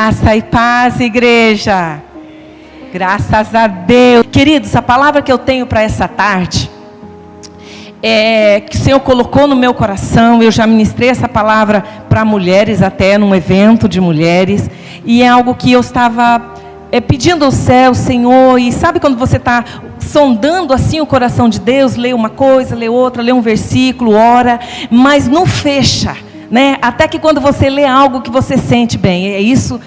Graça e paz, igreja. Graças a Deus. Queridos, a palavra que eu tenho para essa tarde, que o Senhor colocou no meu coração, eu já ministrei essa palavra para mulheres, até num evento de mulheres, e é algo que eu estava pedindo ao céu, Senhor, e sabe quando você está sondando assim o coração de Deus, lê uma coisa, lê outra, lê um versículo, ora, mas não fecha, né? Até que quando você lê algo que você sente bem, é isso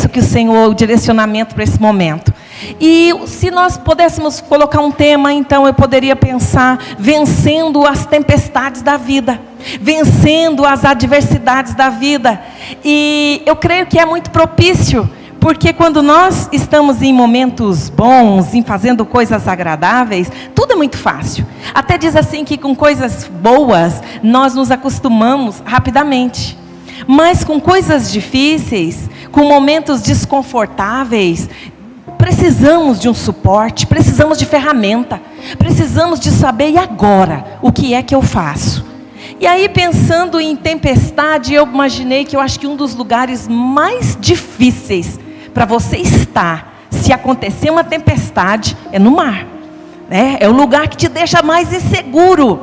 que o Senhor, o direcionamento para esse momento. E se nós pudéssemos colocar um tema, então eu poderia pensar: vencendo as tempestades da vida, vencendo as adversidades da vida. E eu creio que é muito propício, porque quando nós estamos em momentos bons, em fazendo coisas agradáveis, tudo é muito fácil. Até diz assim que com coisas boas, nós nos acostumamos rapidamente. Mas com coisas difíceis, com momentos desconfortáveis, precisamos de um suporte, precisamos de ferramenta, precisamos de saber, e agora, o que é que eu faço? E aí, pensando em tempestade, eu imaginei que eu acho que um dos lugares mais difíceis para você estar, se acontecer uma tempestade, é no mar, né? É o lugar que te deixa mais inseguro.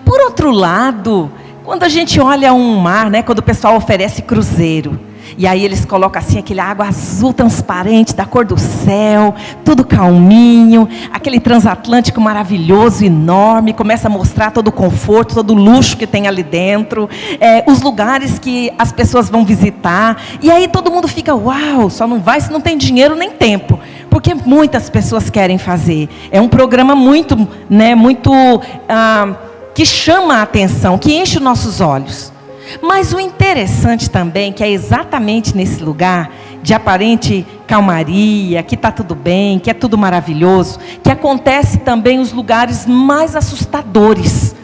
Por outro lado, quando a gente olha um mar, né, quando o pessoal oferece cruzeiro, e aí eles colocam assim aquele água azul transparente, da cor do céu, tudo calminho, aquele transatlântico maravilhoso, enorme, começa a mostrar todo o conforto, todo o luxo que tem ali dentro, os lugares que as pessoas vão visitar, e aí todo mundo fica, uau, só não vai se não tem dinheiro nem tempo, porque muitas pessoas querem fazer. É um programa muito, que chama a atenção, que enche os nossos olhos. Mas o interessante também, que é exatamente nesse lugar de aparente calmaria, que está tudo bem, que é tudo maravilhoso, que acontece também os lugares mais assustadores,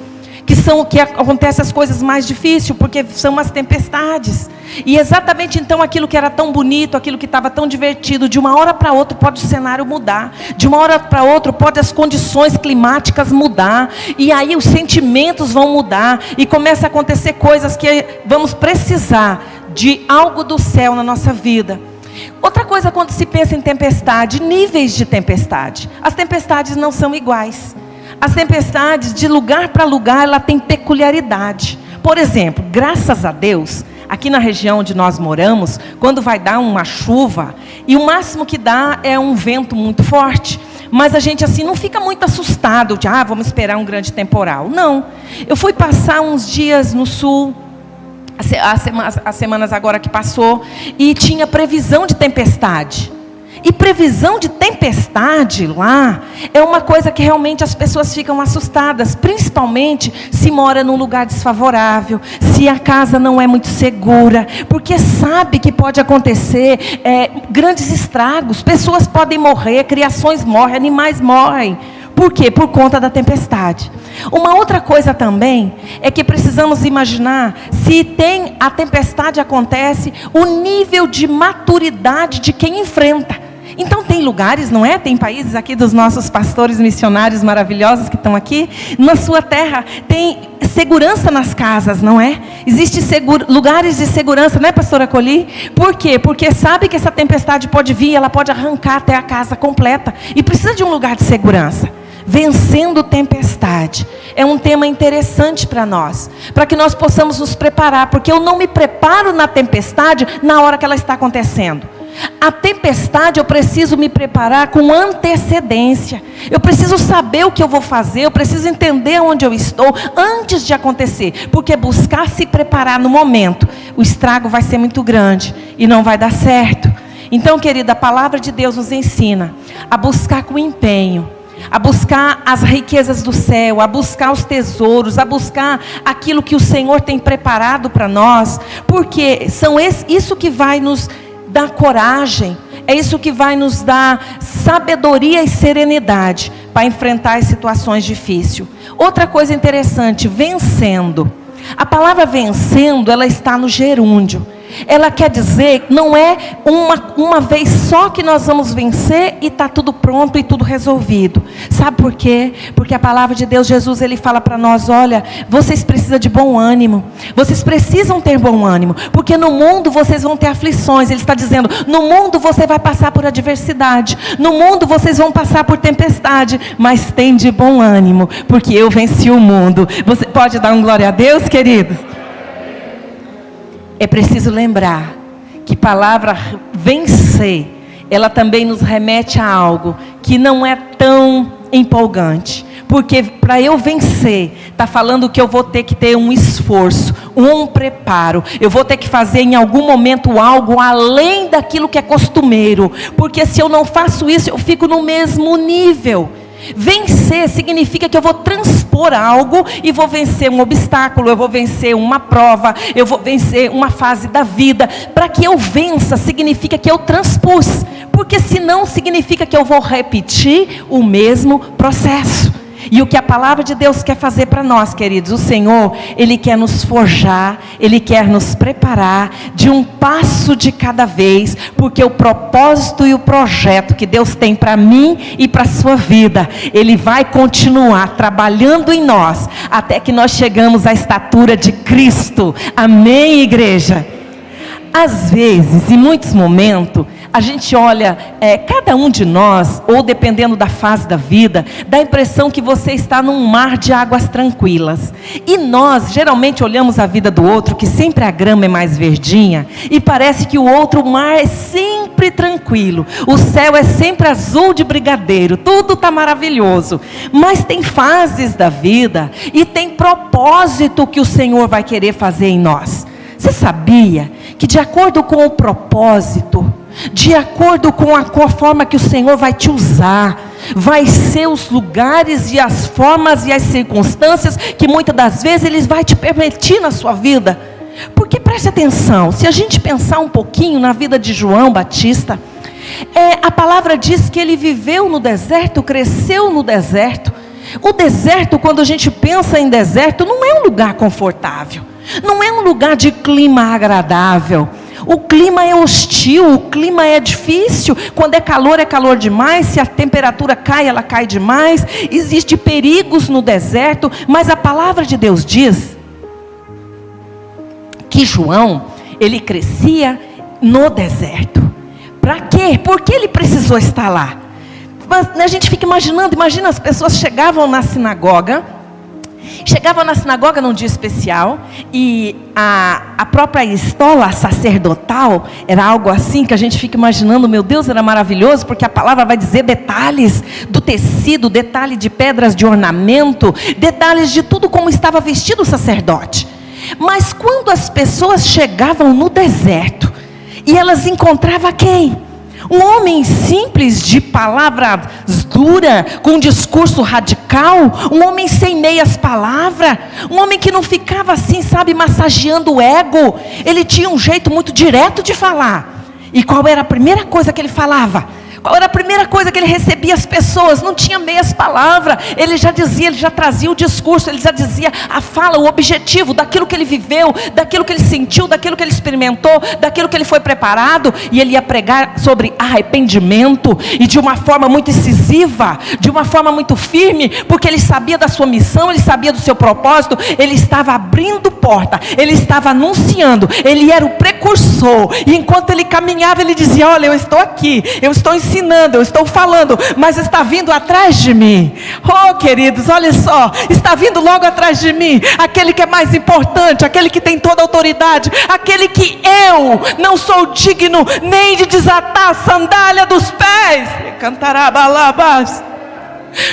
que acontecem as coisas mais difíceis, porque são as tempestades. E exatamente então aquilo que era tão bonito, aquilo que estava tão divertido, de uma hora para outra pode o cenário mudar, de uma hora para outra pode as condições climáticas mudar, e aí os sentimentos vão mudar, e começa a acontecer coisas que vamos precisar de algo do céu na nossa vida. Outra coisa, quando se pensa em tempestade, níveis de tempestade. As tempestades não são iguais. As tempestades, de lugar para lugar, ela tem peculiaridade. Por exemplo, graças a Deus, aqui na região onde nós moramos, quando vai dar uma chuva, e o máximo que dá é um vento muito forte, mas a gente assim não fica muito assustado, de vamos esperar um grande temporal. Não, eu fui passar uns dias no sul, as semanas agora que passou, e tinha previsão de tempestade. E previsão de tempestade lá é uma coisa que realmente as pessoas ficam assustadas, principalmente se mora num lugar desfavorável, se a casa não é muito segura, porque sabe que pode acontecer grandes estragos, pessoas podem morrer, criações morrem, animais morrem. Por quê? Por conta da tempestade. Uma outra coisa também é que precisamos imaginar, se a tempestade acontece, o nível de maturidade de quem enfrenta. Então tem lugares, não é? Tem países aqui dos nossos pastores missionários maravilhosos que estão aqui. Na sua terra tem segurança nas casas, não é? Existem lugares de segurança, não é, pastora Coli? Por quê? Porque sabe que essa tempestade pode vir, ela pode arrancar até a casa completa. E precisa de um lugar de segurança. Vencendo tempestade. É um tema interessante para nós. Para que nós possamos nos preparar. Porque eu não me preparo na tempestade na hora que ela está acontecendo. A tempestade eu preciso me preparar com antecedência. Eu preciso saber o que eu vou fazer. Eu preciso entender onde eu estou antes de acontecer. Porque buscar se preparar no momento, o estrago vai ser muito grande e não vai dar certo. Então, querida, a palavra de Deus nos ensina a buscar com empenho, a buscar as riquezas do céu, a buscar os tesouros, a buscar aquilo que o Senhor tem preparado para nós. Porque isso que vai nos dar coragem, é isso que vai nos dar sabedoria e serenidade para enfrentar as situações difíceis. Outra coisa interessante, vencendo. A palavra vencendo, ela está no gerúndio. ela quer dizer, não é uma vez só que nós vamos vencer e está tudo pronto e tudo resolvido. Sabe por quê? Porque a palavra de Deus, Jesus, ele fala para nós, olha, vocês precisam de bom ânimo, vocês precisam ter bom ânimo, porque no mundo vocês vão ter aflições. Ele está dizendo, no mundo você vai passar por adversidade, no mundo vocês vão passar por tempestade, mas tem de bom ânimo, porque eu venci o mundo. Você pode dar um glória a Deus, querido? É preciso lembrar que palavra vencer, ela também nos remete a algo que não é tão empolgante. Porque para eu vencer, está falando que eu vou ter que ter um esforço, um preparo. Eu vou ter que fazer em algum momento algo além daquilo que é costumeiro. Porque se eu não faço isso, eu fico no mesmo nível. Vencer significa que eu vou transpor algo e vou vencer um obstáculo, eu vou vencer uma prova, eu vou vencer uma fase da vida. Para que eu vença, significa que eu transpus, porque senão significa que eu vou repetir o mesmo processo. E o que a palavra de Deus quer fazer para nós, queridos, o Senhor, Ele quer nos forjar, Ele quer nos preparar de um passo de cada vez, porque o propósito e o projeto que Deus tem para mim e para a sua vida, Ele vai continuar trabalhando em nós, até que nós chegamos à estatura de Cristo. Amém, igreja? Às vezes, em muitos momentos, a gente olha, cada um de nós, ou dependendo da fase da vida, dá a impressão que você está num mar de águas tranquilas. E nós, geralmente, olhamos a vida do outro, que sempre a grama é mais verdinha, e parece que o outro mar é sempre tranquilo. O céu é sempre azul de brigadeiro, tudo está maravilhoso. Mas tem fases da vida, e tem propósito que o Senhor vai querer fazer em nós. Você sabia que de acordo com o propósito, de acordo com a forma que o Senhor vai te usar, vai ser os lugares e as formas e as circunstâncias que muitas das vezes Ele vai te permitir na sua vida? Porque preste atenção, se a gente pensar um pouquinho na vida de João Batista, a palavra diz que ele viveu no deserto, cresceu no deserto. O deserto, quando a gente pensa em deserto, não é um lugar confortável, não é um lugar de clima agradável. O clima é hostil, o clima é difícil. Quando é calor demais. Se a temperatura cai, ela cai demais. Existem perigos no deserto. Mas a palavra de Deus diz que João, ele crescia no deserto. Para quê? Por que ele precisou estar lá? Mas a gente fica imaginando, imagina as pessoas chegavam na sinagoga num dia especial, e a própria estola sacerdotal era algo assim que a gente fica imaginando, meu Deus, era maravilhoso, porque a palavra vai dizer detalhes do tecido, detalhe de pedras de ornamento, detalhes de tudo como estava vestido o sacerdote. Mas quando as pessoas chegavam no deserto, e elas encontravam quem? Um homem simples, de palavras duras, com um discurso radical, um homem sem meias palavras, um homem que não ficava assim, sabe, massageando o ego. Ele tinha um jeito muito direto de falar. E qual era a primeira coisa que ele falava? Qual era a primeira coisa que ele recebia as pessoas? Não tinha meias palavras. Ele já dizia, ele já trazia o discurso, ele já dizia a fala, o objetivo daquilo que ele viveu, daquilo que ele sentiu, daquilo que ele experimentou, daquilo que ele foi preparado. E ele ia pregar sobre arrependimento, e de uma forma muito incisiva, de uma forma muito firme, porque ele sabia da sua missão, ele sabia do seu propósito. Ele estava abrindo porta, ele estava anunciando, ele era o precursor. E enquanto ele caminhava, ele dizia, olha, eu estou aqui, eu estou ensinando, eu estou falando, mas está vindo atrás de mim. Oh, queridos, olha só, está vindo logo atrás de mim aquele que é mais importante, aquele que tem toda a autoridade, aquele que eu não sou digno nem de desatar a sandália dos pés. Cantará balabás.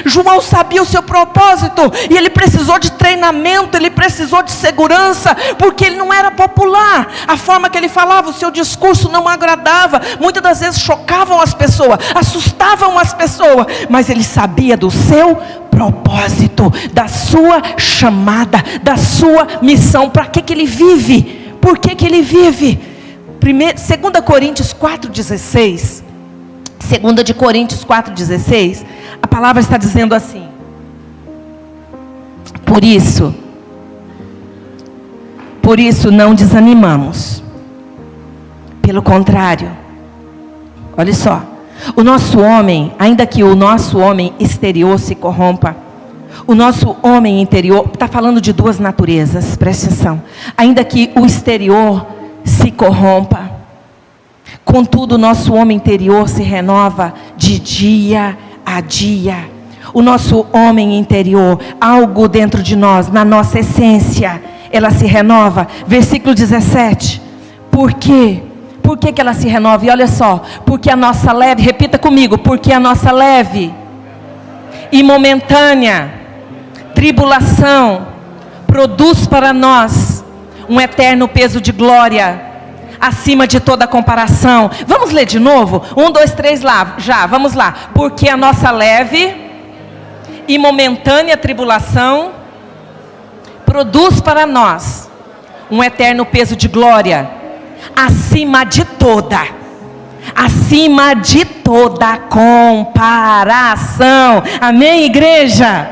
João sabia o seu propósito, e ele precisou de treinamento, ele precisou de segurança, porque ele não era popular. A forma que ele falava, o seu discurso não agradava, muitas das vezes chocavam as pessoas, assustavam as pessoas, mas ele sabia do seu propósito, da sua chamada, da sua missão. Para que ele vive? Por que ele vive? 2 Coríntios 4,16, 2 de Coríntios 4,16, a palavra está dizendo assim: por isso não desanimamos. Pelo contrário, olha só, o nosso homem, ainda que o nosso homem exterior se corrompa, o nosso homem interior, está falando de duas naturezas, preste atenção, ainda que o exterior se corrompa, contudo o nosso homem interior se renova de dia a dia. O nosso homem interior, algo dentro de nós, na nossa essência, ela se renova. Versículo 17, por quê? Por que ela se renova? E olha só, porque a nossa leve, repita comigo, porque a nossa leve e momentânea tribulação produz para nós um eterno peso de glória, acima de toda comparação. Vamos ler de novo? 1, 2, 3 lá, já, vamos lá. Porque a nossa leve e momentânea tribulação produz para nós um eterno peso de glória, acima de toda comparação. Amém, igreja?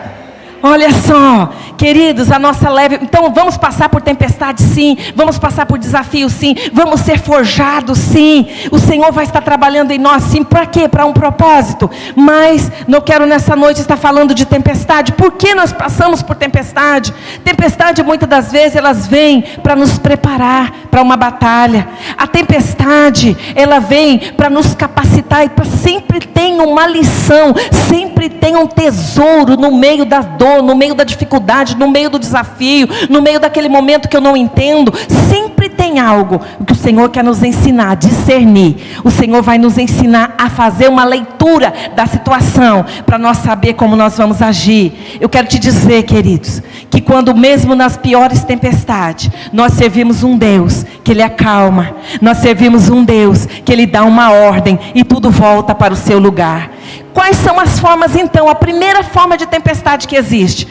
Olha só, queridos, a nossa leve, então vamos passar por tempestade sim, vamos passar por desafio sim, vamos ser forjados sim, o Senhor vai estar trabalhando em nós sim, para quê? Para um propósito. Mas não quero nessa noite estar falando de tempestade. Por que nós passamos por tempestade? Tempestade muitas das vezes elas vêm para nos preparar para uma batalha. A tempestade, ela vem para nos capacitar e para sempre tem uma lição, sempre tem um tesouro no meio da dor, no meio da dificuldade, no meio do desafio, no meio daquele momento que eu não entendo. Sempre tem algo que o Senhor quer nos ensinar, discernir. O Senhor vai nos ensinar a fazer uma leitura da situação, para nós saber como nós vamos agir. Eu quero te dizer, queridos, que quando mesmo nas piores tempestades, nós servimos um Deus que Ele acalma, nós servimos um Deus que Ele dá uma ordem e tudo volta para o seu lugar. Quais são as formas então? A primeira forma de tempestade que existe,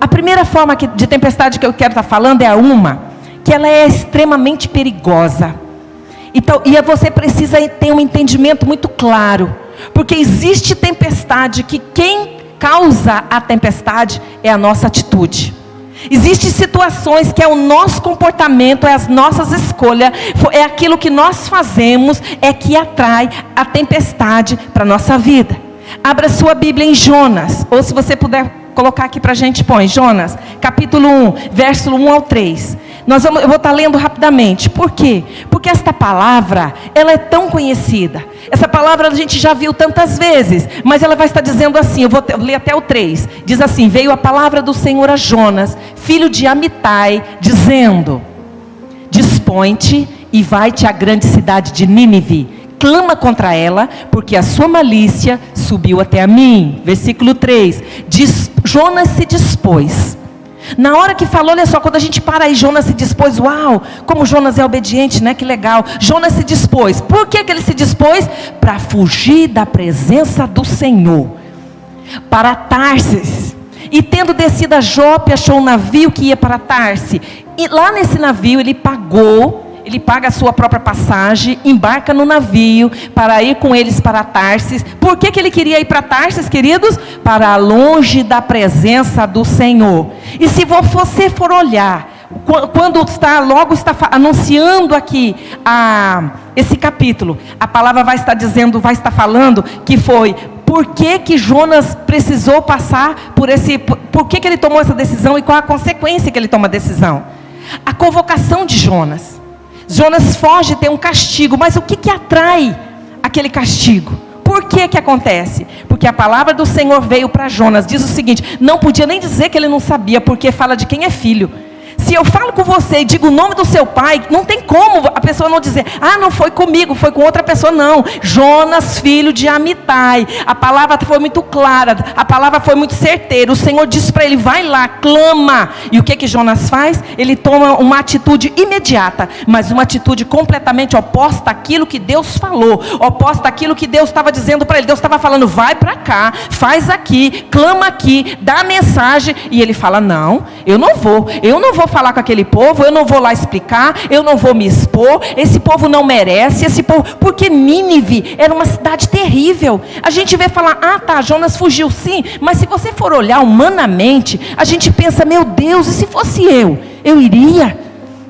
a primeira forma de tempestade que eu quero estar falando é que ela é extremamente perigosa. Então, e você precisa ter um entendimento muito claro, porque existe tempestade que quem causa a tempestade é a nossa atitude. Existem situações que é o nosso comportamento, é as nossas escolhas, é aquilo que nós fazemos, é que atrai a tempestade para a nossa vida. Abra sua Bíblia em Jonas, ou se você puder colocar aqui para a gente, põe Jonas, capítulo 1, verso 1 ao 3. Eu vou estar lendo rapidamente. Por quê? Porque esta palavra, ela é tão conhecida. Essa palavra a gente já viu tantas vezes, mas ela vai estar dizendo assim, eu vou ler até o 3. Diz assim: veio a palavra do Senhor a Jonas, filho de Amitai, dizendo: dispõe-te e vai-te à grande cidade de Nínive, clama contra ela, porque a sua malícia subiu até a mim. Versículo 3, Jonas se dispôs. Na hora que falou, olha só, quando a gente para aí, Jonas se dispôs. Uau, como Jonas é obediente, né? Que legal. Jonas se dispôs. Por que ele se dispôs? Para fugir da presença do Senhor, para Tarsis. E tendo descido a Jope, achou um navio que ia para Tarsis. E lá nesse navio ele paga a sua própria passagem, embarca no navio para ir com eles para Tarsis. Por que ele queria ir para Tarsis, queridos? Para longe da presença do Senhor. E se você for olhar, quando logo está anunciando aqui esse capítulo, a palavra vai estar falando que foi por que Jonas precisou passar por que ele tomou essa decisão e qual a consequência que ele toma a decisão. A convocação de Jonas. Jonas foge, tem um castigo, mas o que atrai aquele castigo? Por que acontece? Porque a palavra do Senhor veio para Jonas, diz o seguinte, não podia nem dizer que ele não sabia, porque fala de quem é filho. Se eu falo com você e digo o nome do seu pai, não tem como a pessoa não dizer, não foi comigo, foi com outra pessoa. Não, Jonas, filho de Amitai. A palavra foi muito clara, a palavra foi muito certeira. O Senhor disse para ele, vai lá, clama. E o que Jonas faz? Ele toma uma atitude imediata, mas uma atitude completamente oposta àquilo que Deus falou, oposta àquilo que Deus estava dizendo para ele. Deus estava falando, vai para cá, faz aqui, clama aqui, dá a mensagem. E ele fala, não, eu não vou falar com aquele povo, eu não vou lá explicar, eu não vou me expor, esse povo não merece, porque Nínive era uma cidade terrível. A gente vê falar, Jonas fugiu sim, mas se você for olhar humanamente, a gente pensa, meu Deus, e se fosse eu iria,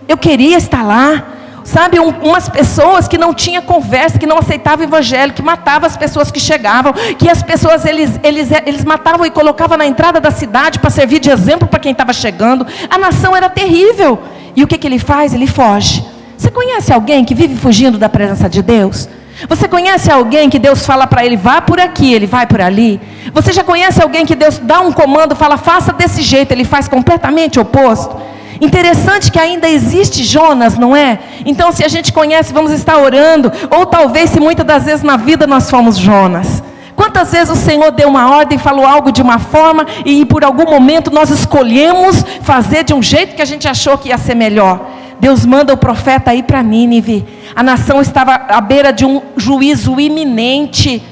eu queria estar lá. Sabe, umas pessoas que não tinham conversa, que não aceitavam o evangelho, que matavam as pessoas que chegavam, que as pessoas eles matavam e colocavam na entrada da cidade para servir de exemplo para quem estava chegando. A nação era terrível. E o que ele faz? Ele foge. Você conhece alguém que vive fugindo da presença de Deus? Você conhece alguém que Deus fala para ele, vá por aqui, ele vai por ali? Você já conhece alguém que Deus dá um comando, fala, faça desse jeito, ele faz completamente oposto? Interessante que ainda existe Jonas, não é? Então se a gente conhece, vamos estar orando. Ou talvez se muitas das vezes na vida nós fomos Jonas. Quantas vezes o Senhor deu uma ordem, falou algo de uma forma, e por algum momento nós escolhemos fazer de um jeito que a gente achou que ia ser melhor. Deus manda o profeta ir para Nínive. A nação estava à beira de um juízo iminente.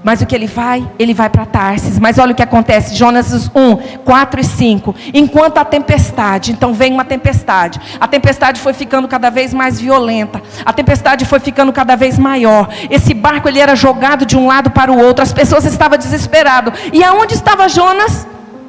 Mas o que ele vai? Ele vai para Tarsis. Mas olha o que acontece, Jonas 1, 4 e 5. Enquanto a tempestade, então vem uma tempestade. A tempestade foi ficando cada vez mais violenta. A tempestade foi ficando cada vez maior. Esse barco ele era jogado de um lado para o outro. As pessoas estavam desesperadas. E aonde estava Jonas?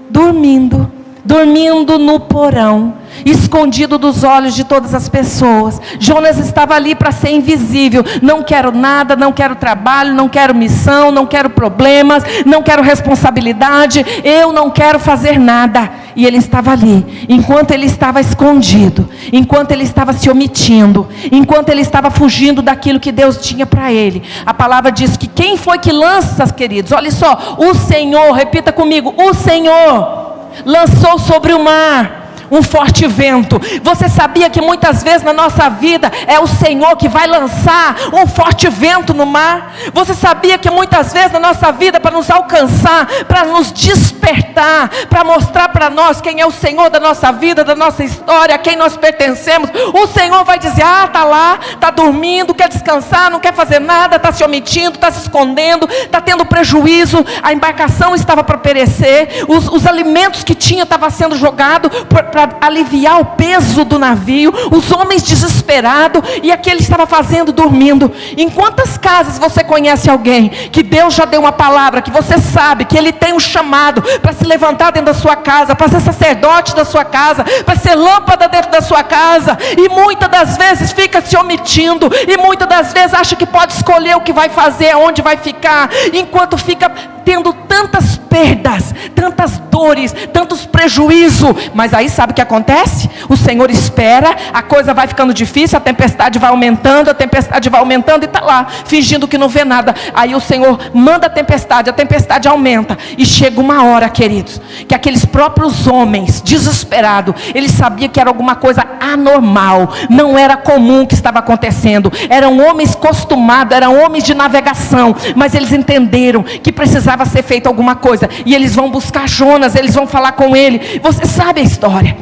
Dormindo. Dormindo no porão, escondido dos olhos de todas as pessoas. Jonas estava ali para ser invisível. Não quero nada, não quero trabalho, não quero missão, não quero problemas, não quero responsabilidade, eu não quero fazer nada. E ele estava ali, enquanto ele estava escondido, enquanto ele estava se omitindo, enquanto ele estava fugindo daquilo que Deus tinha para ele. A palavra diz que quem foi que lança, queridos? Olha só, o Senhor, repita comigo, o Senhor lançou sobre o mar um forte vento. Você sabia que muitas vezes na nossa vida é o Senhor que vai lançar um forte vento no mar? Você sabia que muitas vezes na nossa vida, para nos alcançar, para nos despertar, para mostrar para nós quem é o Senhor da nossa vida, da nossa história, a quem nós pertencemos, o Senhor vai dizer, está lá, está dormindo, quer descansar, não quer fazer nada, está se omitindo, está se escondendo, está tendo prejuízo, a embarcação estava para perecer, os alimentos que tinha estavam sendo jogados para aliviar o peso do navio, os homens desesperados, e aquele estava fazendo dormindo. Em quantas casas você conhece alguém que Deus já deu uma palavra, que você sabe que ele tem um chamado para se levantar dentro da sua casa, para ser sacerdote da sua casa, para ser lâmpada dentro da sua casa, e muitas das vezes fica se omitindo, e muitas das vezes acha que pode escolher o que vai fazer, aonde vai ficar, enquanto fica tendo tantas perdas, tantas dores, tantos prejuízos. Mas aí sabe o que acontece? O Senhor espera, a coisa vai ficando difícil, a tempestade vai aumentando e está lá, fingindo que não vê nada. Aí o Senhor manda a tempestade aumenta, e chega uma hora, queridos, que aqueles próprios homens desesperados, eles sabiam que era alguma coisa anormal, não era comum o que estava acontecendo. Eram homens costumados, eram homens de navegação, mas eles entenderam que precisava ser feito alguma coisa, e eles vão buscar Jonas, eles vão falar com ele. Você sabe a história.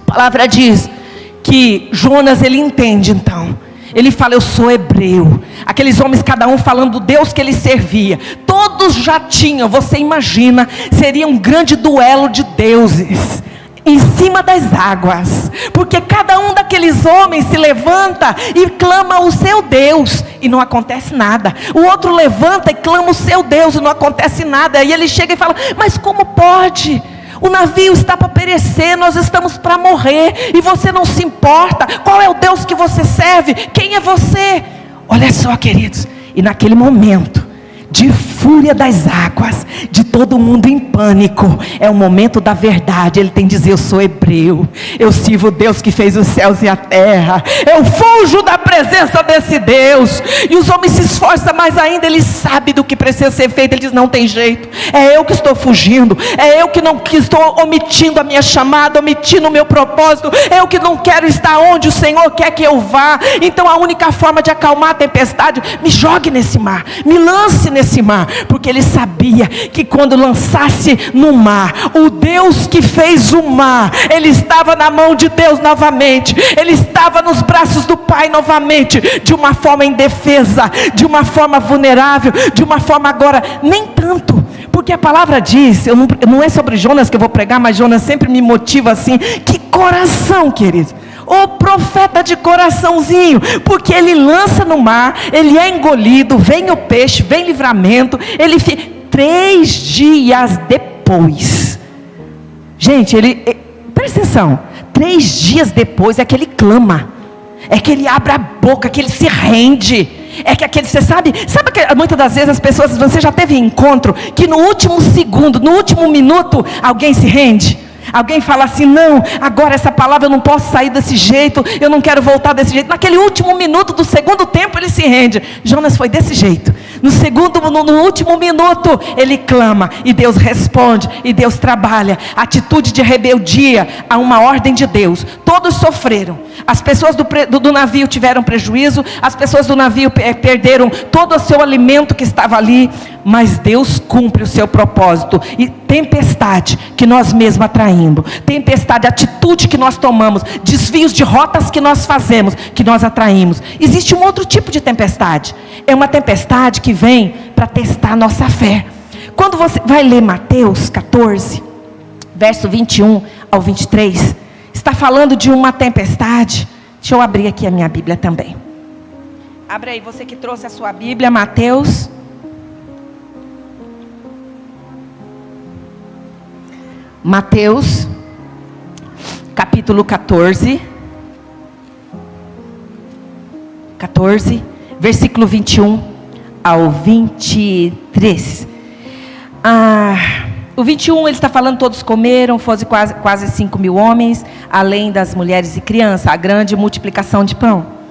A palavra diz que Jonas, ele entende então. Ele fala, eu sou hebreu. Aqueles homens, cada um falando do Deus que ele servia. Todos já tinham, você imagina, seria um grande duelo de deuses em cima das águas, porque cada um daqueles homens se levanta e clama o seu Deus, e não acontece nada. O outro levanta e clama o seu Deus, e não acontece nada. E ele chega e fala, mas como pode? O navio está para perecer, nós estamos para morrer, e você não se importa. Qual é o Deus que você serve? Quem é você? Olha só, queridos, e naquele momento de fúria das águas, de todo mundo em pânico, é o momento da verdade. Ele tem que dizer, eu sou hebreu, eu sirvo o Deus que fez os céus e a terra, eu fujo da presença desse Deus. E os homens se esforçam mais ainda, ele sabe do que precisa ser feito. Ele diz, não tem jeito, é eu que estou fugindo, é eu que estou omitindo a minha chamada, omitindo o meu propósito, eu que não quero estar onde o Senhor quer que eu vá. Então a única forma de acalmar a tempestade, me jogue nesse mar, me lance nesse mar, porque ele sabia que quando lançasse no mar, o Deus que fez o mar, ele estava na mão de Deus novamente, ele estava nos braços do Pai novamente, de uma forma indefesa, de uma forma vulnerável, de uma forma agora, nem tanto, porque a palavra diz, não é sobre Jonas que eu vou pregar, mas Jonas sempre me motiva assim, que coração, querido, o profeta de coraçãozinho, porque ele lança no mar, ele é engolido, vem o peixe, vem livramento, ele fica 3 dias depois, gente, presta atenção, 3 dias depois é que ele clama. é que ele abre a boca, que ele se rende. É que aquele, você sabe que muitas das vezes as pessoas, você já teve encontro, que no último segundo, no último minuto, alguém se rende? Alguém fala assim, não, agora essa palavra eu não posso sair desse jeito, eu não quero voltar desse jeito. Naquele último minuto do segundo tempo ele se rende. Jonas foi desse jeito. No último minuto ele clama e Deus responde e Deus trabalha. Atitude de rebeldia a uma ordem de Deus. Todos sofreram. As pessoas do navio tiveram prejuízo, as pessoas do navio perderam todo o seu alimento que estava ali, mas Deus cumpre o seu propósito. E tempestade que nós mesmos atraímos, tempestade, atitude que nós tomamos, desvios de rotas que nós fazemos, que nós atraímos. Existe um outro tipo de tempestade, é uma tempestade que vem para testar a nossa fé. Quando você vai ler Mateus 14, verso 21 ao 23, está falando de uma tempestade. Deixa eu abrir aqui a minha Bíblia também. Abre aí, você que trouxe a sua Bíblia, Mateus. Mateus, capítulo 14, versículo 21 ao 23. O 21 ele está falando, todos comeram, fosse quase 5.000 homens, além das mulheres e crianças, a grande multiplicação de pão.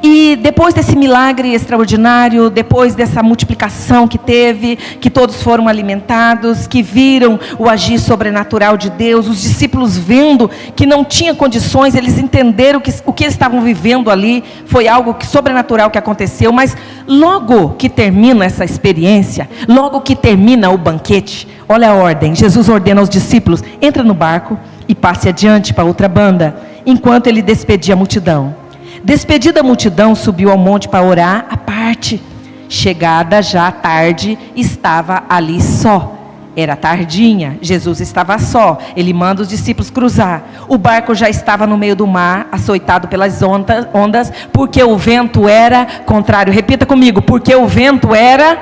E depois desse milagre extraordinário, depois dessa multiplicação que teve, que todos foram alimentados, que viram o agir sobrenatural de Deus, os discípulos vendo que não tinha condições, eles entenderam que o que eles estavam vivendo ali foi algo sobrenatural que aconteceu. Mas logo que termina essa experiência, logo que termina o banquete, olha a ordem, Jesus ordena aos discípulos, entra no barco e passe adiante para outra banda, enquanto ele despedia a multidão. Despedida a multidão, subiu ao monte para orar à parte. Chegada já a tarde, estava ali só. Era tardinha, Jesus estava só. Ele manda os discípulos cruzar. O barco já estava no meio do mar, açoitado pelas ondas, porque o vento era contrário. Repita comigo, porque o vento era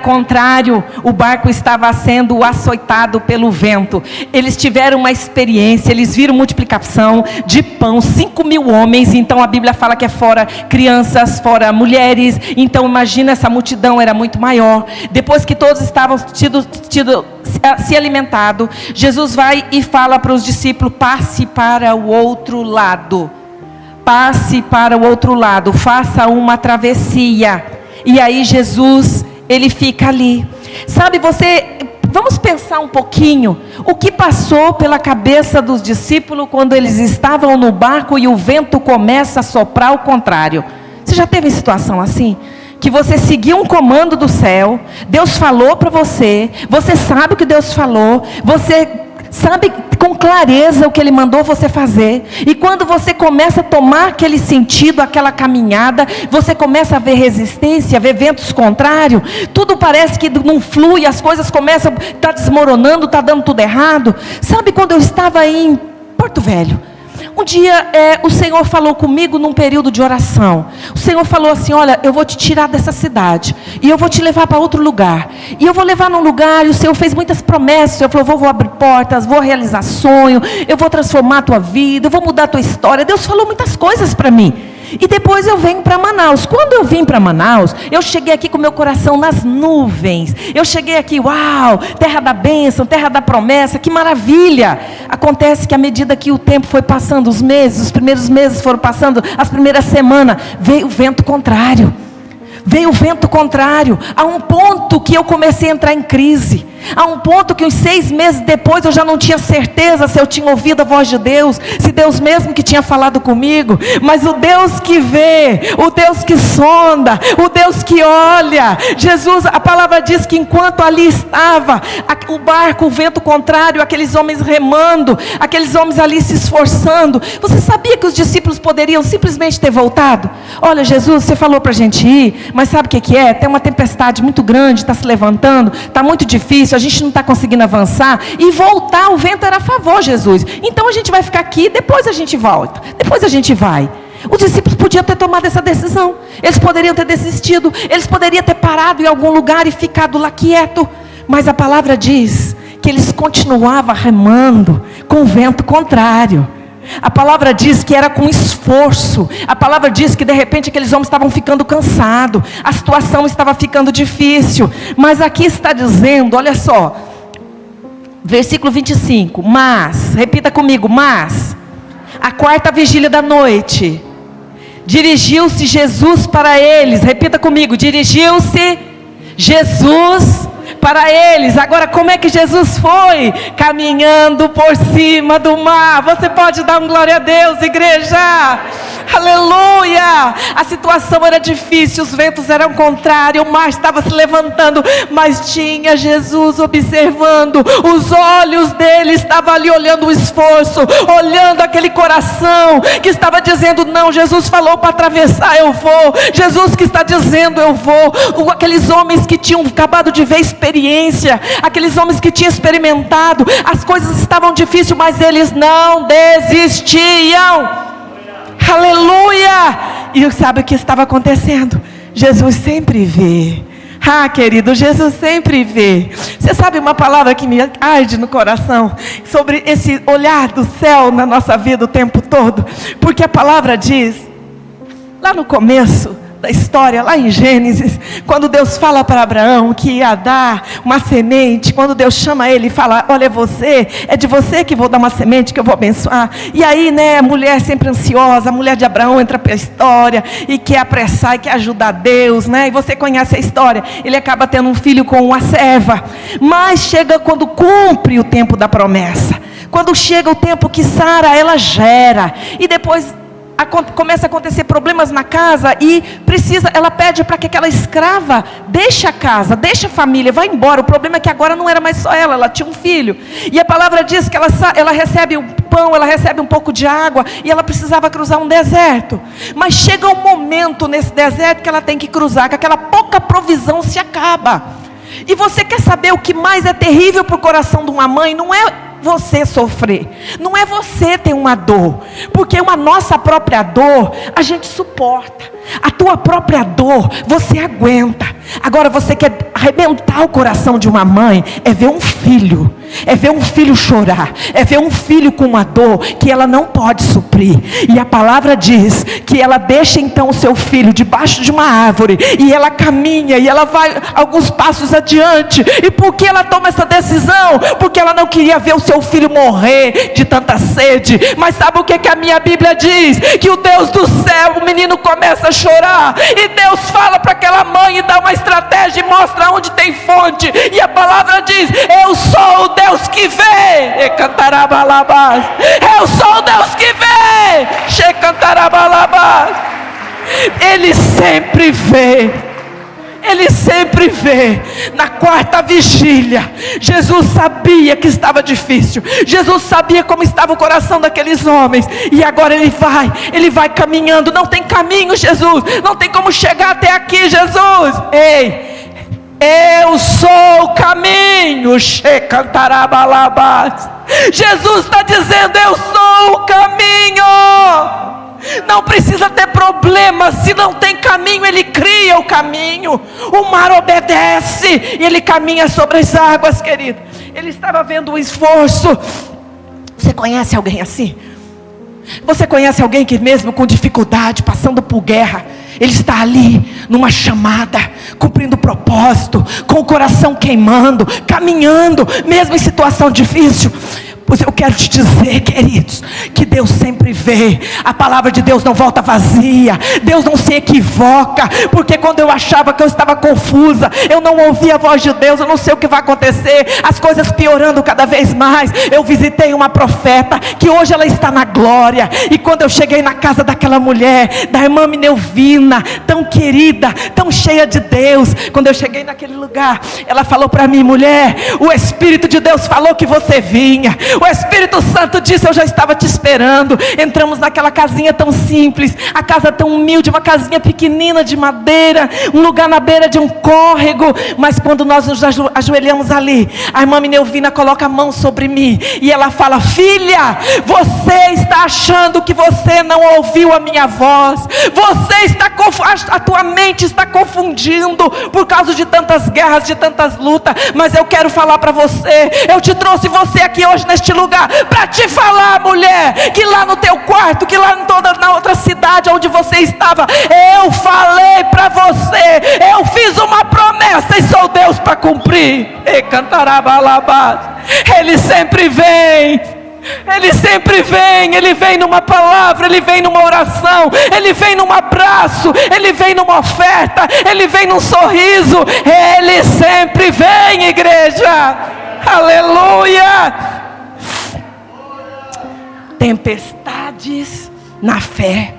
contrário, o barco estava sendo açoitado pelo vento. Eles tiveram uma experiência, eles viram multiplicação de pão, 5.000 homens, então a Bíblia fala que é fora crianças, fora mulheres, então imagina, essa multidão era muito maior. Depois que todos estavam se alimentado, Jesus vai e fala para os discípulos, passe para o outro lado, faça uma travessia. E aí Jesus, ele fica ali. Sabe, vamos pensar um pouquinho, o que passou pela cabeça dos discípulos quando eles estavam no barco e o vento começa a soprar ao contrário. Você já teve situação assim? Que você seguiu um comando do céu, Deus falou para você, você sabe o que Deus falou, você sabe com clareza o que Ele mandou você fazer, e quando você começa a tomar aquele sentido, aquela caminhada, você começa a ver resistência, a ver ventos contrários, tudo parece que não flui, as coisas começam a estar desmoronando, está dando tudo errado. Sabe quando eu estava aí em Porto Velho, um dia o Senhor falou comigo num período de oração. O Senhor falou assim, olha, eu vou te tirar dessa cidade e eu vou te levar para outro lugar, e eu vou levar num lugar, e o Senhor fez muitas promessas. Eu falei, vou abrir portas, vou realizar sonho, eu vou transformar a tua vida, eu vou mudar a tua história. Deus falou muitas coisas para mim. E depois eu venho para Manaus. Quando eu vim para Manaus, eu cheguei aqui com meu coração nas nuvens. Eu cheguei aqui, uau, terra da bênção, terra da promessa, que maravilha. Acontece que à medida que o tempo foi passando, os primeiros meses foram passando, as primeiras semanas, veio o vento contrário. A um ponto que eu comecei a entrar em crise. A um ponto que uns 6 meses depois eu já não tinha certeza se eu tinha ouvido a voz de Deus, se Deus mesmo que tinha falado comigo. Mas o Deus que vê, o Deus que sonda, o Deus que olha, Jesus, a palavra diz que enquanto ali estava o barco, o vento contrário, aqueles homens remando, aqueles homens ali se esforçando, você sabia que os discípulos poderiam simplesmente ter voltado? Olha, Jesus, você falou para a gente ir, mas sabe o que é? Tem uma tempestade muito grande, está se levantando, está muito difícil, a gente não está conseguindo avançar, e voltar, o vento era a favor, Jesus, então a gente vai ficar aqui, depois a gente volta, depois a gente vai. Os discípulos podiam ter tomado essa decisão, eles poderiam ter desistido, eles poderiam ter parado em algum lugar e ficado lá quieto, mas a palavra diz que eles continuavam remando com o vento contrário. A palavra diz que era com esforço. A palavra diz que de repente aqueles homens estavam ficando cansados. A situação estava ficando difícil. Mas aqui está dizendo, olha só. Versículo 25. Mas, repita comigo, mas. A quarta vigília da noite. Dirigiu-se Jesus para eles. Repita comigo, dirigiu-se Jesus para eles. Agora, como é que Jesus foi? Caminhando por cima do mar. Você pode dar um glória a Deus, igreja? Aleluia! A situação era difícil, os ventos eram contrários, o mar estava se levantando, mas tinha Jesus observando. Os olhos dele estavam ali olhando o esforço, olhando aquele coração que estava dizendo: não, Jesus falou para atravessar, eu vou. Jesus que está dizendo, eu vou. Aqueles homens que tinham acabado de ver experiência, aqueles homens que tinham experimentado, as coisas estavam difíceis, mas eles não desistiam. Aleluia! E sabe o que estava acontecendo? Jesus sempre vê. Ah, querido, Jesus sempre vê. Você sabe uma palavra que me arde no coração sobre esse olhar do céu na nossa vida o tempo todo? Porque a palavra diz, lá no começo da história, lá em Gênesis, quando Deus fala para Abraão que ia dar uma semente, quando Deus chama ele e fala: olha, é de você que vou dar uma semente que eu vou abençoar. E aí, né, a mulher sempre ansiosa, a mulher de Abraão entra para a história e quer apressar e quer ajudar Deus, né? E você conhece a história, ele acaba tendo um filho com uma serva, mas chega quando cumpre o tempo da promessa, quando chega o tempo que Sara, ela gera, e depois começa a acontecer problemas na casa e ela pede para que aquela escrava deixe a casa, deixe a família, vá embora. O problema é que agora não era mais só ela tinha um filho, e a palavra diz que ela recebe o pão, ela recebe um pouco de água, e ela precisava cruzar um deserto, mas chega um momento nesse deserto que ela tem que cruzar, que aquela pouca provisão se acaba. E você quer saber o que mais é terrível para o coração de uma mãe? Não é você sofrer, não é você ter uma dor, porque a nossa própria dor a gente suporta, a tua própria dor você aguenta. Agora você quer arrebentar o coração de uma mãe, é ver um filho chorar, é ver um filho com uma dor que ela não pode suprir, e a palavra diz que ela deixa então o seu filho debaixo de uma árvore, e ela caminha, e ela vai alguns passos adiante. E por que ela toma essa decisão? Porque ela não queria ver o seu filho morrer de tanta sede. Mas sabe o que a minha Bíblia diz? Que o Deus do céu, o menino começa a chorar, e Deus fala para aquela mãe e dá uma estratégia e mostra onde tem fonte, e a palavra diz: eu sou o Deus que vê. Eu sou o Deus que vê. Ele sempre vê. Ele sempre vê. Na quarta vigília, Jesus sabia que estava difícil, Jesus sabia como estava o coração daqueles homens, e agora ele vai caminhando. Não tem caminho, Jesus, não tem como chegar até aqui, Jesus. Ei, eu sou o caminho. Jesus está dizendo: eu sou o caminho. Não precisa ter problema, se não tem caminho, Ele cria o caminho. O mar obedece e Ele caminha sobre as águas, querido. Ele estava vendo o esforço. Você conhece alguém assim? Você conhece alguém que mesmo com dificuldade, passando por guerra, ele está ali numa chamada, cumprindo o propósito, com o coração queimando, caminhando, mesmo em situação difícil? Pois eu quero te dizer, queridos, que Deus sempre vê. A palavra de Deus não volta vazia. Deus não se equivoca. Porque quando eu achava que eu estava confusa, eu não ouvia a voz de Deus, eu não sei o que vai acontecer, as coisas piorando cada vez mais, eu visitei uma profeta, que hoje ela está na glória. E quando eu cheguei na casa daquela mulher, da irmã Mineuvina, tão querida, tão cheia de Deus, quando eu cheguei naquele lugar, ela falou para mim: mulher, o Espírito de Deus falou que você vinha. O Espírito Santo disse: eu já estava te esperando. Entramos naquela casinha tão simples, a casa tão humilde, uma casinha pequenina de madeira, um lugar na beira de um córrego. Mas quando nós nos ajoelhamos ali, a irmã Mineuvina coloca a mão sobre mim e ela fala: filha, você está achando que você não ouviu a minha voz, a tua mente está confundindo por causa de tantas guerras, de tantas lutas. Mas eu quero falar para você, eu te trouxe você aqui hoje neste neste lugar para te falar, mulher, que lá no teu quarto, que lá na outra cidade onde você estava, eu falei para você, eu fiz uma promessa e sou Deus para cumprir. E cantarabalabá. Ele sempre vem. Ele sempre vem, Ele vem numa palavra, Ele vem numa oração, Ele vem num abraço, Ele vem numa oferta, Ele vem num sorriso. Ele sempre vem, igreja. Aleluia. Tempestades na fé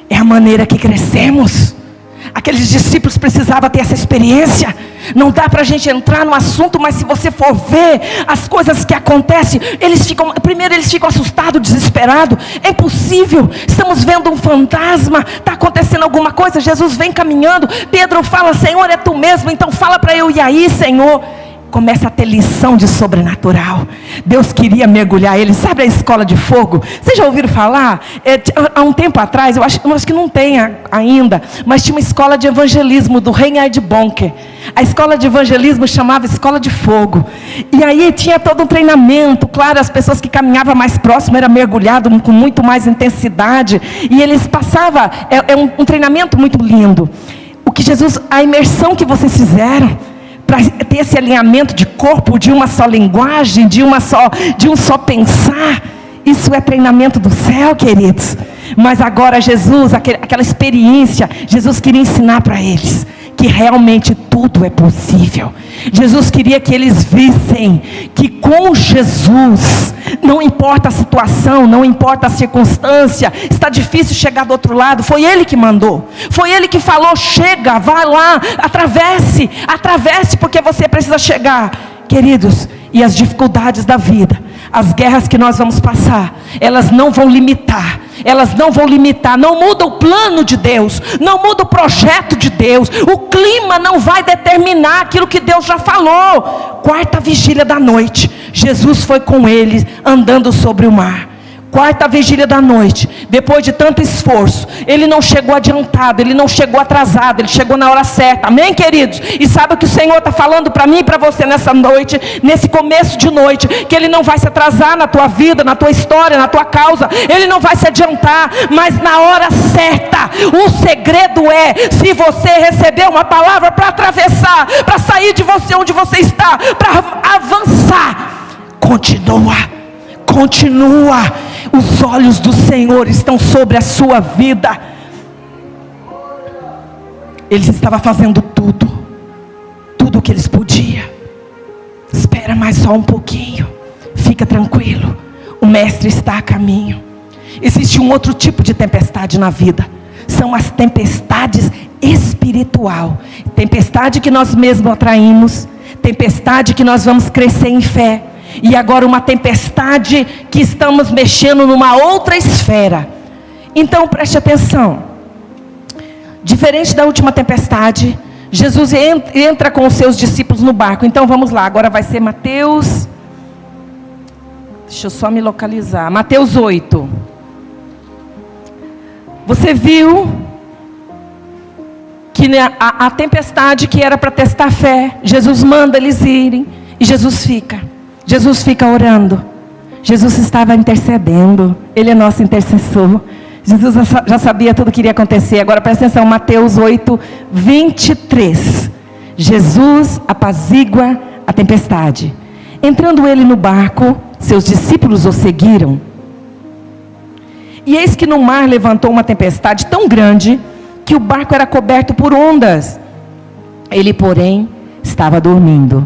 é a maneira que crescemos. Aqueles discípulos precisavam ter essa experiência. Não dá para a gente entrar no assunto, mas se você for ver as coisas que acontecem, primeiro eles ficam assustados, desesperados. É impossível, estamos vendo um fantasma, está acontecendo alguma coisa. Jesus vem caminhando, Pedro fala: Senhor, é tu mesmo, então fala para eu ir aí, Senhor. Começa a ter lição de sobrenatural. Deus queria mergulhar ele. Sabe a escola de fogo? Vocês já ouviram falar? Há um tempo atrás, eu acho que não tem ainda, mas tinha uma escola de evangelismo do Reinhard Bonke. A escola de evangelismo chamava Escola de Fogo. E aí tinha todo um treinamento. Claro, as pessoas que caminhavam mais próximo eram mergulhadas com muito mais intensidade. E eles passavam, um treinamento muito lindo. A imersão que vocês fizeram, para ter esse alinhamento de corpo, de uma só linguagem, de um só pensar, isso é treinamento do céu, queridos. Mas agora Jesus, aquela experiência, Jesus queria ensinar para eles que realmente tudo é possível. Jesus queria que eles vissem que com Jesus, não importa a situação, não importa a circunstância, está difícil chegar do outro lado, foi Ele que mandou, foi Ele que falou: chega, vai lá, atravesse, porque você precisa chegar. Queridos, e as dificuldades da vida, as guerras que nós vamos passar, elas não vão limitar, não muda o plano de Deus, não muda o projeto de Deus, o clima não vai determinar aquilo que Deus já falou. Quarta vigília da noite, Jesus foi com eles andando sobre o mar. Quarta vigília da noite, depois de tanto esforço, Ele não chegou adiantado, Ele não chegou atrasado, Ele chegou na hora certa, amém, queridos? E sabe o que o Senhor está falando para mim e para você nessa noite, nesse começo de noite? Que Ele não vai se atrasar na tua vida, na tua história, na tua causa, Ele não vai se adiantar, mas na hora certa. O segredo é, se você receber uma palavra para atravessar, para sair de você onde você está, para avançar, continua. Os olhos do Senhor estão sobre a sua vida. Eles estavam fazendo tudo o que eles podiam. Espera mais só um pouquinho, fica tranquilo, o mestre está a caminho. Existe um outro tipo de tempestade na vida, são as tempestades espiritual. Tempestade que nós mesmos atraímos, tempestade que nós vamos crescer em fé. E agora uma tempestade que estamos mexendo numa outra esfera. Então preste atenção. Diferente da última tempestade, Jesus entra com os seus discípulos no barco. Então vamos lá, agora vai ser Mateus. Deixa eu só me localizar. Mateus 8. Você viu que a tempestade que era para testar a fé, Jesus manda eles irem e Jesus fica orando. Jesus estava intercedendo. Ele é nosso intercessor. Jesus já sabia tudo que iria acontecer. Agora presta atenção, Mateus 8, 23. Jesus apazigua a tempestade. Entrando ele no barco, seus discípulos o seguiram. E eis que no mar levantou uma tempestade tão grande, que o barco era coberto por ondas. Ele, porém, estava dormindo.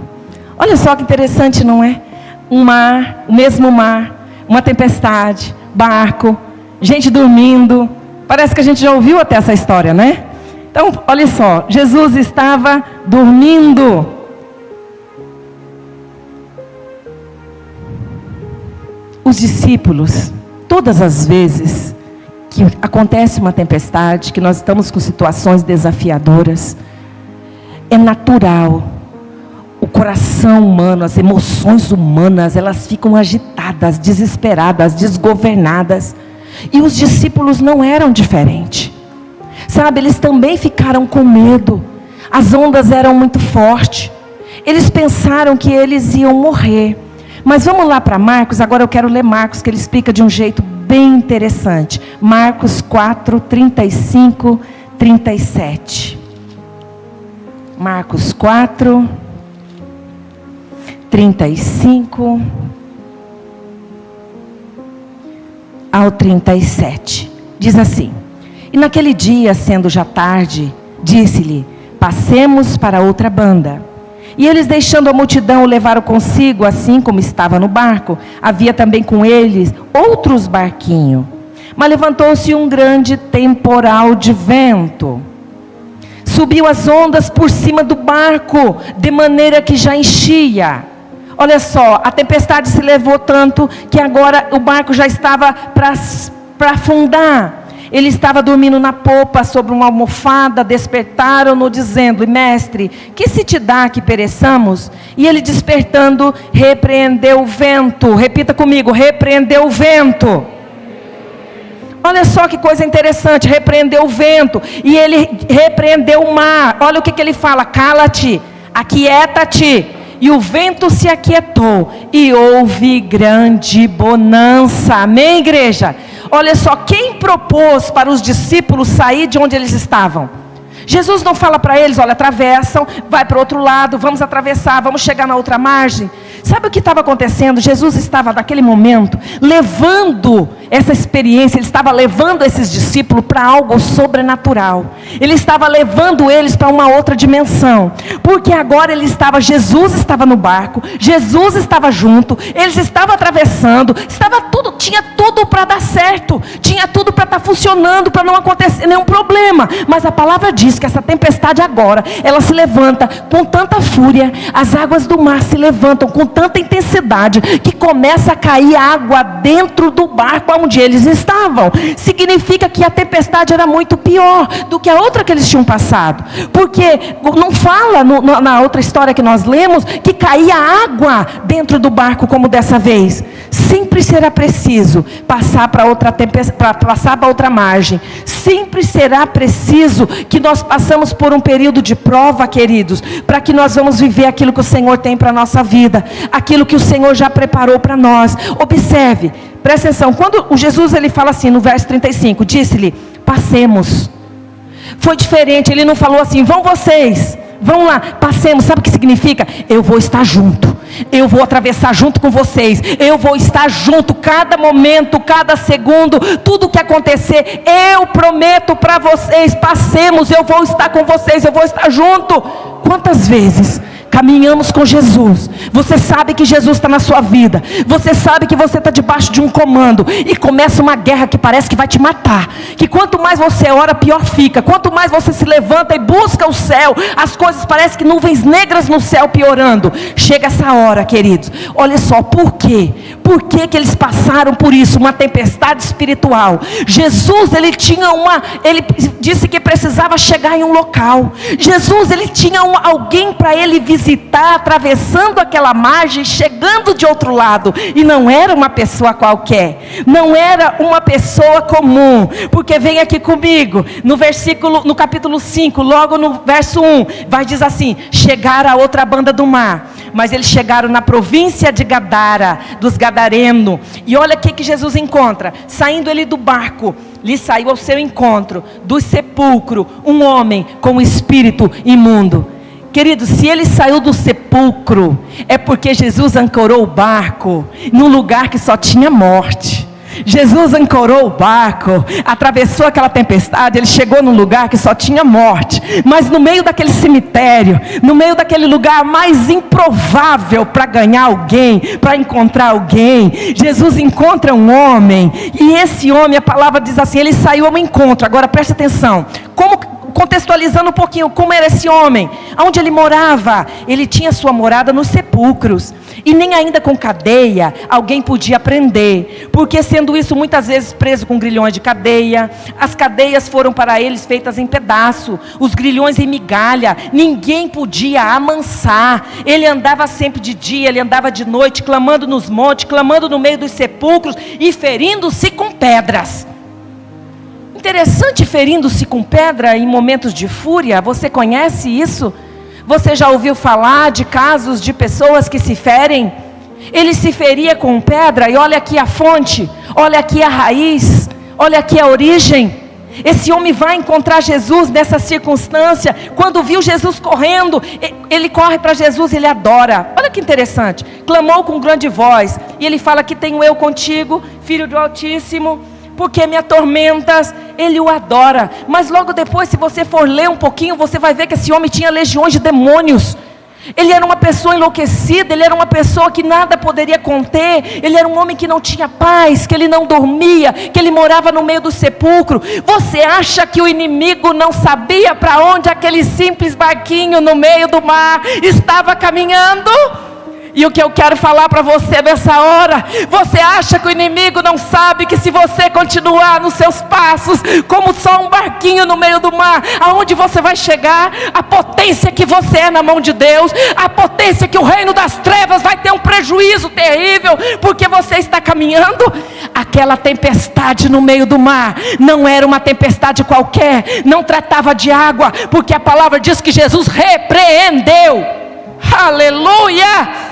Olha só que interessante, não é? Um mar, o mesmo mar, uma tempestade, barco, gente dormindo. Parece que a gente já ouviu até essa história, né? Então, olha só, Jesus estava dormindo. Os discípulos, todas as vezes que acontece uma tempestade, que nós estamos com situações desafiadoras, é natural. O coração humano, as emoções humanas, elas ficam agitadas, desesperadas, desgovernadas. E os discípulos não eram diferentes. Sabe, eles também ficaram com medo. As ondas eram muito fortes. Eles pensaram que eles iam morrer. Mas vamos lá para Marcos. Agora eu quero ler Marcos, que ele explica de um jeito bem interessante. Marcos 4, 35, 37. Marcos 4, 35 ao 37. Diz assim: E naquele dia, sendo já tarde, disse-lhe: Passemos para outra banda. E eles, deixando a multidão, o levaram consigo, assim como estava no barco. Havia também com eles outros barquinhos. Mas levantou-se um grande temporal de vento. Subiu as ondas por cima do barco, de maneira que já enchia. Olha só, a tempestade se levou tanto que agora o barco já estava para afundar. Ele estava dormindo na popa, sobre uma almofada. Despertaram-no, dizendo: Mestre, que se te dá que pereçamos? E ele, despertando, repreendeu o vento. Repita comigo: repreendeu o vento. Olha só que coisa interessante, repreendeu o vento. E ele repreendeu o mar. Olha o que ele fala: cala-te, aquieta-te. E o vento se aquietou, e houve grande bonança. Amém, igreja? Olha só, quem propôs para os discípulos sair de onde eles estavam? Jesus não fala para eles: olha, atravessam, vai para o outro lado, vamos atravessar, vamos chegar na outra margem. Sabe o que estava acontecendo? Jesus estava naquele momento levando essa experiência, ele estava levando esses discípulos para algo sobrenatural. Ele estava levando eles para uma outra dimensão, porque agora Jesus estava no barco, Jesus estava junto, eles estavam atravessando, tinha tudo para dar certo, tinha tudo para estar funcionando, para não acontecer nenhum problema. Mas a palavra diz que essa tempestade agora, ela se levanta com tanta fúria, as águas do mar se levantam com tanta intensidade, que começa a cair água dentro do barco onde eles estavam. Significa que a tempestade era muito pior do que a outra que eles tinham passado, porque não fala na outra história que nós lemos, que caía água dentro do barco como dessa vez. Sempre será preciso passar para outra margem. Sempre será preciso que nós passamos por um período de prova, queridos, para que nós vamos viver aquilo que o Senhor tem para a nossa vida, aquilo que o Senhor já preparou para nós. Observe, presta atenção, quando o Jesus ele fala assim no verso 35, disse-lhe: passemos. Foi diferente, ele não falou assim: vão vocês, vão lá, passemos. Sabe o que significa? Eu vou estar junto, eu vou atravessar junto com vocês, eu vou estar junto, cada momento, cada segundo, tudo que acontecer, eu prometo para vocês, passemos, eu vou estar com vocês, eu vou estar junto. Quantas vezes caminhamos com Jesus, você sabe que Jesus está na sua vida, você sabe que você está debaixo de um comando, e começa uma guerra que parece que vai te matar, que quanto mais você ora, pior fica, quanto mais você se levanta e busca o céu, as coisas parecem que nuvens negras no céu piorando. Chega essa hora, queridos, olha só, por quê? Por que eles passaram por isso? Uma tempestade espiritual. Jesus, ele disse que precisava chegar em um local. Jesus, ele tinha alguém para ele visitar, atravessando aquela margem, chegando de outro lado. E não era uma pessoa qualquer, não era uma pessoa comum, porque vem aqui comigo, no capítulo 5, logo no verso 1, vai dizer assim: chegaram a outra banda do mar. Mas eles chegaram na província de Gadara, dos Gadarenos. E olha o que Jesus encontra. Saindo ele do barco, lhe saiu ao seu encontro, do sepulcro, um homem com um espírito imundo. Querido, se ele saiu do sepulcro, é porque Jesus ancorou o barco num lugar que só tinha morte. Jesus ancorou o barco, atravessou aquela tempestade, ele chegou num lugar que só tinha morte, mas no meio daquele cemitério, no meio daquele lugar mais improvável para ganhar alguém, para encontrar alguém, Jesus encontra um homem, e esse homem, a palavra diz assim, ele saiu ao encontro. Agora preste atenção, contextualizando um pouquinho, como era esse homem, onde ele morava? Ele tinha sua morada nos sepulcros, e nem ainda com cadeia alguém podia prender, porque sendo isso muitas vezes preso com grilhões de cadeia, as cadeias foram para eles feitas em pedaço, os grilhões em migalha, ninguém podia amansar. Ele andava sempre de dia, ele andava de noite, clamando nos montes, clamando no meio dos sepulcros, e ferindo-se com pedras. Interessante, ferindo-se com pedra em momentos de fúria. Você conhece isso? Você já ouviu falar de casos de pessoas que se ferem? Ele se feria com pedra, e olha aqui a fonte, olha aqui a raiz, olha aqui a origem. Esse homem vai encontrar Jesus nessa circunstância. Quando viu Jesus correndo, ele corre para Jesus, ele adora. Olha que interessante, clamou com grande voz, e ele fala: que tenho eu contigo, filho do Altíssimo, porque me atormentas? Ele o adora. Mas logo depois, se você for ler um pouquinho, você vai ver que esse homem tinha legiões de demônios. Ele era uma pessoa enlouquecida, ele era uma pessoa que nada poderia conter, ele era um homem que não tinha paz, que ele não dormia, que ele morava no meio do sepulcro. Você acha que o inimigo não sabia para onde aquele simples barquinho no meio do mar estava caminhando? E o que eu quero falar para você nessa hora: você acha que o inimigo não sabe que se você continuar nos seus passos, como só um barquinho no meio do mar, aonde você vai chegar? A potência que você é na mão de Deus, a potência que o reino das trevas vai ter um prejuízo terrível, porque você está caminhando. Aquela tempestade no meio do mar não era uma tempestade qualquer, não tratava de água, porque a palavra diz que Jesus repreendeu. Aleluia!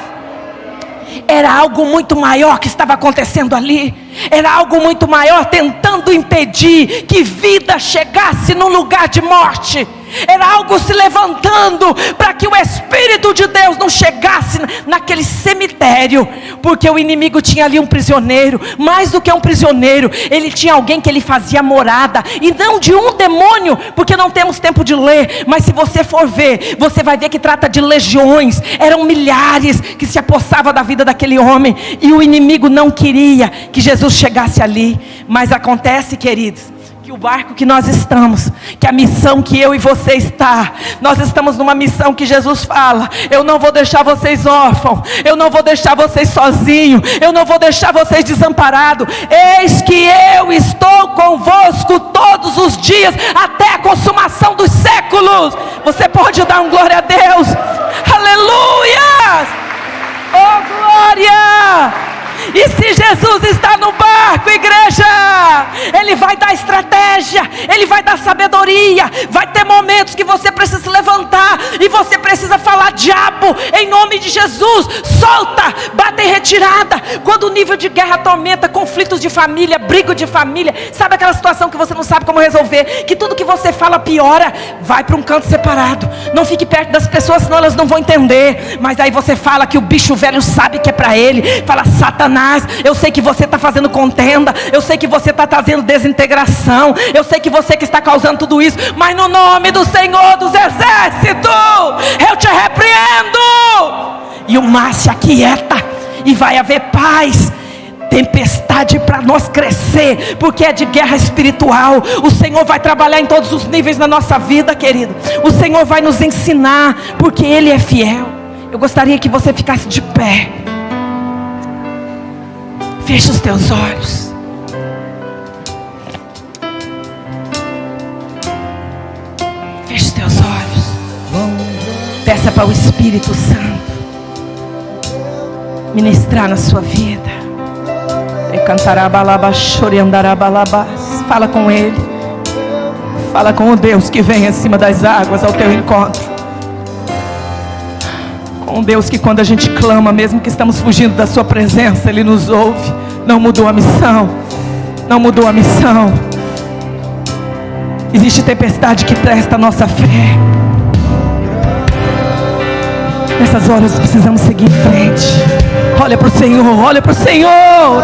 Era algo muito maior que estava acontecendo ali. Era algo muito maior tentando impedir que vida chegasse num lugar de morte. Era algo se levantando para que o Espírito de Deus não chegasse naquele cemitério, porque o inimigo tinha ali um prisioneiro. Mais do que um prisioneiro, ele tinha alguém que ele fazia morada, e não de um demônio, porque não temos tempo de ler, mas se você for ver, você vai ver que trata de legiões. Eram milhares que se apossavam da vida daquele homem, e o inimigo não queria que Jesus chegasse ali. Mas acontece, queridos, que o barco que nós estamos, que a missão que eu e você está, nós estamos numa missão que Jesus fala: eu não vou deixar vocês órfãos, eu não vou deixar vocês sozinhos, eu não vou deixar vocês desamparados. Eis que eu estou convosco todos os dias, até a consumação dos séculos. Você pode dar um glória a Deus? Aleluia! Oh glória! E se Jesus está no barco, igreja, Ele vai dar estratégia, Ele vai dar sabedoria. Vai ter momentos que você precisa se levantar e você precisa falar: diabo, em nome de Jesus, solta, bata em retirada. Quando o nível de guerra atormenta, conflitos de família, briga de família, sabe aquela situação que você não sabe como resolver, que tudo que você fala piora? Vai para um canto separado, não fique perto das pessoas, senão elas não vão entender. Mas aí você fala que o bicho velho sabe que é para ele. Fala: Satanás, eu sei que você está fazendo contenda, eu sei que você está trazendo desintegração, eu sei que você que está causando tudo isso, mas no nome do Senhor dos Exércitos, eu te repreendo. E o mar se aquieta, e vai haver paz. Tempestade para nós crescer, porque é de guerra espiritual. O Senhor vai trabalhar em todos os níveis na nossa vida, querido. O Senhor vai nos ensinar, porque Ele é fiel. Eu gostaria que você ficasse de pé. Feche os teus olhos. Feche os teus olhos. Peça para o Espírito Santo ministrar na sua vida. Fala com Ele. Fala com o Deus que vem acima das águas ao teu encontro. Com Deus que, quando a gente clama, mesmo que estamos fugindo da sua presença, Ele nos ouve. Não mudou a missão. Não mudou a missão. Existe tempestade que testa a nossa fé. Nessas horas precisamos seguir em frente. Olha para o Senhor, olha para o Senhor.